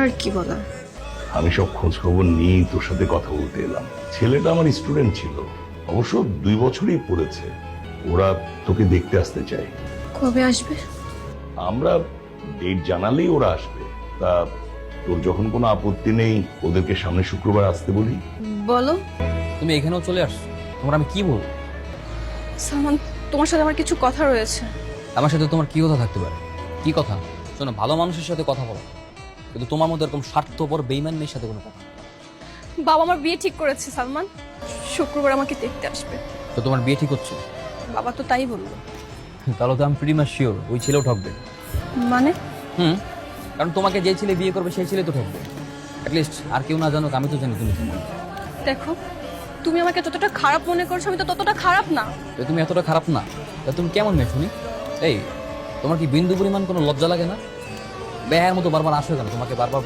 আর কি বলার? আমি সব খোঁজ খবর নিয়েই তোর সাথে কথা বলতে এলাম। ছেলেটা আমার স্টুডেন্ট ছিল, অবশ্য 2 বছরই পড়েছে। ওরা তোকে দেখতে আসতে চায়। কবে আসবে? আমরা ডেট জানালেই ওরা আসবে। তা তোর যখন কোনো আপত্তি নেই, ওদেরকে সামনে শুক্রবার আসতে বলি। বলো। তুমি এখানেও চলে আসছো, তোমার আমি কি বলবো? সালমান, তোমার সাথে আমার কিছু কথা রয়েছে। আমার সাথে তোমার কি কথা থাকতে পারে? কি কথা? শোনো, ভালো মানুষের সাথে কথা বলো, কিন্তু তোমার মধ্যে এরকম স্বার্থপর বেইমান মেয়ের সাথে কোনো কথা না। বাবা আমার বিয়ে ঠিক করেছে সালমান, শুক্রবার আমাকে দেখতে আসবে। তো তোমার বিয়ে ঠিক হচ্ছে? বাবা তো তাই বললো। তাহলে তো আমি প্রিটি মাচ শিওর ওই ছেলেও ঠকবে। মানে? কারণ তোমাকে যে ছেলে বিয়ে করবে সেই ছেলে তো ঠকবে। অ্যাটলিস্ট আর কেউ না জানুক, আমি তো জানি তুমি কি। দেখো, তুমি আমাকে যতটা খারাপ মনে করছো আমি তো ততটা খারাপ না। তো তুমি এতটা খারাপ না, তা তুমি কেমন মেয়ে শুনি? এই, তোমার কি বিন্দু পরিমাণ কোনো লজ্জা লাগে না? বেহার মতো বারবার আসো কেন? তোমাকে বারবার